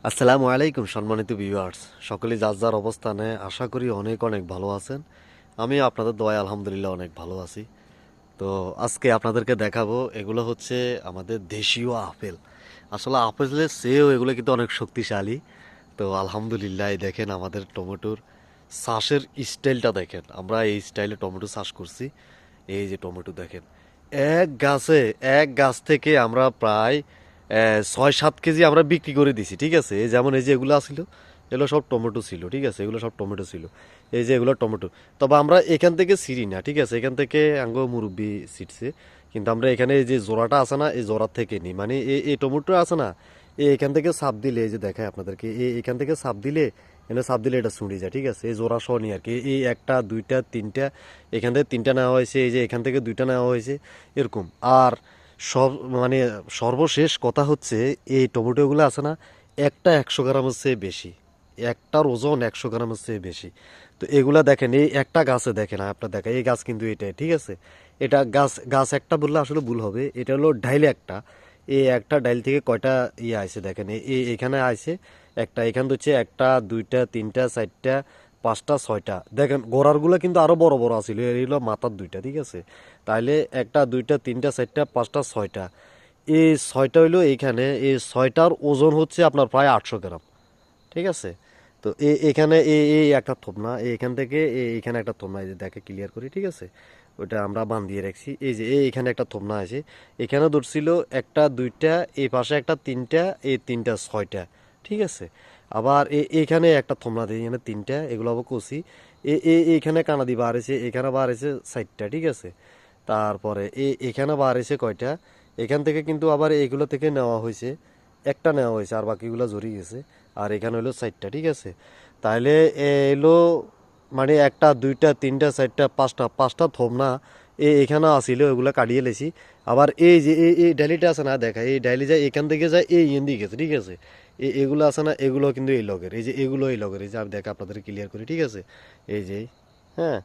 আসসালামু আলাইকুম সম্মানিত ভিউয়ার্স, সকলে যার যার অবস্থানে আশা করি অনেক অনেক ভালো আছেন। আমি আপনাদের দয়ায় আলহামদুলিল্লাহ অনেক ভালো আছি। তো আজকে আপনাদেরকে দেখাবো, এগুলো হচ্ছে আমাদের দেশীয় আপেল। আসলে আপেলের চেয়েও এগুলো কিন্তু অনেক শক্তিশালী। তো আলহামদুলিল্লাহ, এই দেখেন আমাদের টমেটোর চাষের স্টাইলটা দেখেন। আমরা এই স্টাইলে টমেটো চাষ করছি। এই যে টমেটো দেখেন, এক গাছে এক গাছ থেকে আমরা প্রায় 6-7 কেজি আমরা বিক্রি করে দিছি। ঠিক আছে, এই যেমন এই যে এগুলো আসছিল, এগুলো সব টমেটো ছিল। ঠিক আছে, এগুলো সব টমেটো ছিল। এই যে এগুলো টমেটো। তবে আমরা এখান থেকে ছিঁড়ি না। ঠিক আছে, এখান থেকে আঙ্গ মুরব্বি ছিটছে, কিন্তু আমরা এখানে এই যে জোড়াটা আছে না, এই জোড়ার থেকে নিই। মানে এই টমেটো আছে না, এখান থেকে সাপ দিলে, এই যে দেখায় আপনাদেরকে, এখান থেকে সাপ দিলে, এনে সাপ দিলে এটা ছুঁড়ে যায়। ঠিক আছে, এই জোড়া সহ নিই আর কি। এই একটা দুইটা তিনটা, এখান থেকে তিনটা নেওয়া হয়েছে, এই যে এখান থেকে দুইটা নেওয়া হয়েছে, এরকম। আর সব মানে সর্বশেষ কথা হচ্ছে, এই টমেটোগুলো আছে না, একটা 100 গ্রামের চেয়ে বেশি। একটার ওজন 100 গ্রামের চেয়ে বেশি। তো এগুলা দেখেন, এই একটা গাছে দেখেন, আপনার দেখেন এই গাছ কিন্তু এটাই। ঠিক আছে, এটা গাছ গাছ একটা বললে আসলে ভুল হবে, এটা হলো ডাইলে একটা। এই একটা ডাইল থেকে কয়টা ইয়ে আইছে দেখেন, এখানে আইছে একটা, এখান হচ্ছে একটা দুইটা তিনটা চারটা পাঁচটা ছয়টা। দেখেন গোড়ারগুলো কিন্তু আরো বড় বড় আছিল, এগুলো মাথার দুইটা। ঠিক আছে, তাইলে একটা দুইটা তিনটা চারটা পাঁচটা ছয়টা, এই ছয়টা হইলো এইখানে। এই ছয়টার ওজন হচ্ছে আপনার প্রায় 800 গ্রাম। ঠিক আছে, তো এখানে এই একটা থোপনা, এখান থেকে এইখানে একটা থোপনা, এই যে দেখে ক্লিয়ার করি। ঠিক আছে, ওটা আমরা বান্ধিয়ে রাখছি। এই যে এইখানে একটা থোপনা আছে, এখানে ধরছিল একটা দুইটা, এই পাশে একটা তিনটা, এই তিনটা ছয়টা। ঠিক আছে, আবার এইখানে একটা থোপনা দিই, এখানে তিনটা, এগুলো আবার কষি। এইখানে কানা বার হয়েছে, এখানে বার হয়েছে 4টা। ঠিক আছে, তারপরে এখানে বার হয়েছে কয়টা, এখান থেকে কিন্তু আবার এইগুলো থেকে নেওয়া হয়েছে, একটা নেওয়া হয়েছে, আর বাকিগুলো জড়িয়ে গেছে। আর এখানে হলো 4টা। ঠিক আছে, তাহলে এলো মানে একটা দুইটা তিনটা চারটা পাঁচটা, পাঁচটা থোপনা এখানে আসিল, ওগুলো কাটিয়ে লেছি। আবার এই যে এই ডালিটা আছে না, দেখা এই ডালি যায় এখান থেকে যায় এই দিকে গেছে। ঠিক আছে, এগুলো আছে না, এগুলো কিন্তু এই লগের, এই যে এগুলো এই লগের, এই যে আমি দেখা আপনাদের ক্লিয়ার করি। ঠিক আছে, এই যে হ্যাঁ,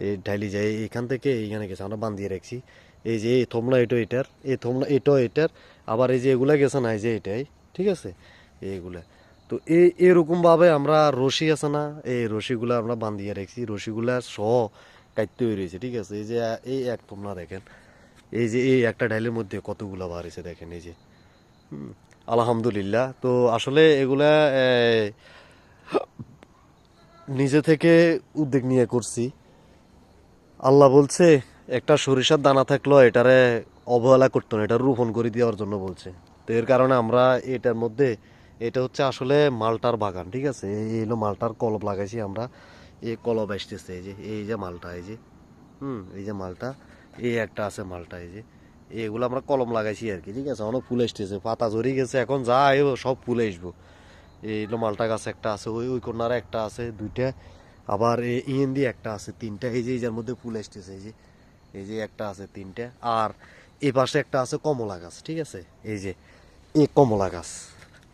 এই ডাইলি যায় এখান থেকে এইখানে গেছে, আমরা বান্ধিয়ে রাখছি। এই যে এই থমলা এটো এটার, এই থমলা এটো এটার, আবার এই যে এগুলা গেছে না, এই যে এটাই। ঠিক আছে, এইগুলা। তো এরকম ভাবে আমরা রশি আছে না, এই রশিগুলা আমরা বান্ধিয়ে রাখছি, রশিগুলা সহ কাটতে হয়ে রয়েছে। ঠিক আছে, এই যে এই এক থমলা দেখেন, এই যে এই একটা ডাইলের মধ্যে কতগুলা বার হয়েছে দেখেন, এই যে আলহামদুলিল্লাহ। তো আসলে এগুলা নিজে থেকে উদ্যোগ নিয়ে করছি। আল্লাহ বলছে, একটা সরিষার দানা থাকলো এটারে অবহেলা করতো না, এটা রোপণ করে দেওয়ার জন্য বলছে। তো এর কারণে আমরা এটার মধ্যে, এটা হচ্ছে আসলে মালটার বাগান। ঠিক আছে, এই হলো মালটার কলব লাগাইছি আমরা। এই কলব আসতেছে, এই যে মালটা, এই যে এই যে মালটা, এই একটা আছে মালটা, এই যে এইগুলো আমরা কলম লাগাইছি আর কি। ঠিক আছে, অনেক ফুল আসতেছে, পাতা ঝরে গেছে, এখন যা আইব সব ফুলে আসবো। এই হলো মালটা গাছ একটা আছে, ওই ওই কর্নারে একটা আছে দুইটা, আবার ইয়েন্দি একটা আছে তিনটা। এই যে এই যার মধ্যে ফুল আসতেছে, এই যে এই যে একটা আছে তিনটা। আর এই পাশে একটা আছে কমলা গাছ। ঠিক আছে, এই যে এই কমলা গাছ,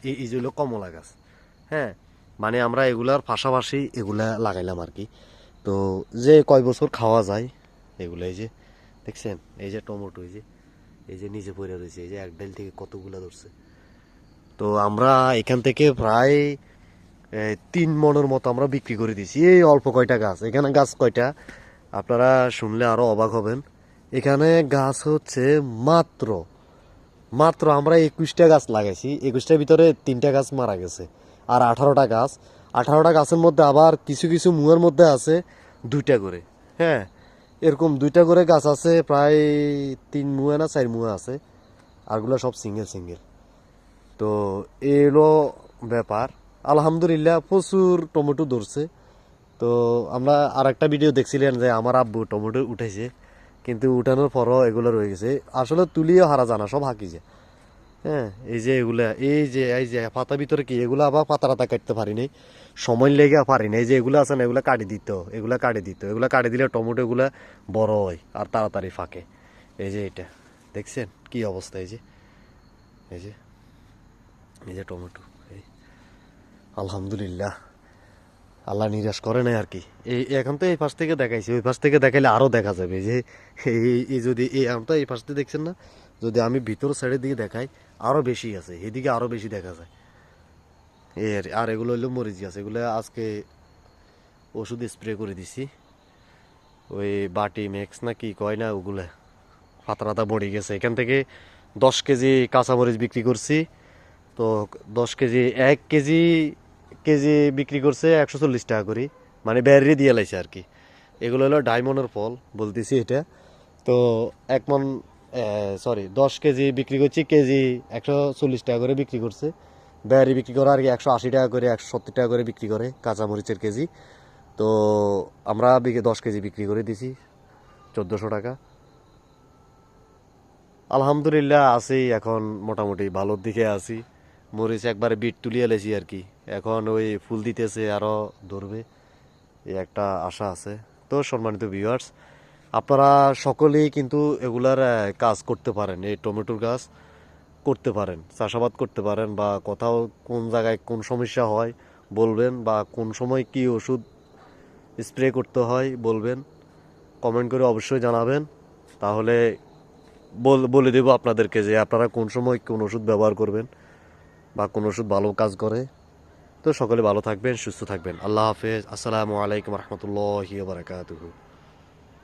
এই যে হলো কমলা গাছ। হ্যাঁ, মানে আমরা এগুলার পাশাপাশি এগুলা লাগাইলাম আর কি। তো যে কয় বছর খাওয়া যায় এগুলো, এই যে দেখছেন, এই যে টমেটো, এই যে নিচে পড়ে রয়েছে, এই যে এক ডাল থেকে কতগুলা ধরছে। তো আমরা এখান থেকে প্রায় 3 মণের মতো আমরা বিক্রি করে দিছি, এই অল্প কয়টা গাছ। এখানে গাছ কয়টা আপনারা শুনলে আরো অবাক হবেন। এখানে গাছ হচ্ছে মাত্র মাত্র আমরা 21টা গাছ লাগাইছি, 21টার ভিতরে 3টা গাছ মারা গেছে। আর 18টা গাছ, 18টা গাছের মধ্যে আবার কিছু কিছু মুয়ের মধ্যে আছে দুইটা করে। হ্যাঁ, এরকম দুইটা করে গাছ আছে, প্রায় 3 মুয়া না 4 মুয়া আছে, আরগুলো সব সিঙ্গেল সিঙ্গেল। তো এলো ব্যাপার। আলহামদুলিল্লাহ প্রচুর টমেটো ধরছে। তো আমরা আর একটা ভিডিও দেখছিলেন যে আমার আব্বু টমেটো উঠেছে, কিন্তু উঠানোর পরও এগুলো রয়ে গেছে, আসলে তুলিও হারা জানা সব হাঁকি যায়। হ্যাঁ, এই যে এগুলা, এই যে পাতা ভিতরে কি এগুলো, আবার পাতা টাতা কাটতে পারি নাই, সময় লেগে পারি না। এই যে এগুলো আছে না, এগুলো কাটি দিত, এগুলা কাটি দিত, এগুলা কাটি দিলে টমেটো এগুলা বড় হয় আর তাড়াতাড়ি ফাঁকে। এই যে এটা দেখছেন কি অবস্থা, এই যে এই যে এই যে টমেটো, এই আলহামদুলিল্লাহ, আল্লাহ নিরাশ করে নাই আর কি। এখন তো এই পাশ থেকে দেখাইছি, ওই পাশ থেকে দেখাইলে আরো দেখা যাবে যে এই যদি এখন তো এই পাশ থেকে দেখছেন না, যদি আমি ভিতর সাইডের দিকে দেখাই আরো বেশি আছে, এদিকে আরো বেশি দেখা যায়। আর এগুলো হলো মরিচ গাছ, এগুলো আজকে ওষুধ স্প্রে করে দিছি। ওই বাটি ম্যাক্স না কি কয় না, ওগুলো পাতা টাতা মরে গেছে। এখান থেকে 10 কেজি কাঁচামরিচ বিক্রি করছি। তো 10 কেজি, 1 কেজি কেজি বিক্রি করছে 140 টাকা করে, মানে ব্যারি দিয়ে লাইছে আর কি। এগুলো হলো ডায়মন্ডের ফল বলতেছি এটা। তো 1 মন, সরি 10 কেজি বিক্রি করছি, কেজি 140 টাকা করে বিক্রি করছে। ব্যারি বিক্রি করে আর কি 180 টাকা করে, 170 টাকা করে বিক্রি করে কাঁচামরিচের কেজি। তো আমরা 10 কেজি বিক্রি করে দিছি 1400 টাকা। আলহামদুলিল্লাহ আছি এখন, মোটামুটি ভালোর দিকে আছি। মরিচ একবারে বিট তুলিয়ে লেছি আর কি। এখন ওই ফুল দিতেছে, আরো ধরবে, এই একটা আশা আছে। তো সম্মানিত ভিউয়ার্স, আপনারা সকলেই কিন্তু এগুলার কাজ করতে পারেন, এই টমেটোর গাছ করতে পারেন, চাষাবাদ করতে পারেন, বা কোথাও কোন জায়গায় কোন সমস্যা হয় বলবেন, বা কোন সময় কি ওষুধ স্প্রে করতে হয় বলবেন, কমেন্ট করে অবশ্যই জানাবেন। তাহলে বলে দেবো আপনাদেরকে যে আপনারা কোন সময় কোন ওষুধ ব্যবহার করবেন বা কোন ওষুধ ভালো কাজ করে। তো সকলে ভালো থাকবেন, সুস্থ থাকবেন। আল্লাহ হাফেজ। আসসালামু আলাইকুম রহমতুল্লাহি ওয়া বারাকাতুহু।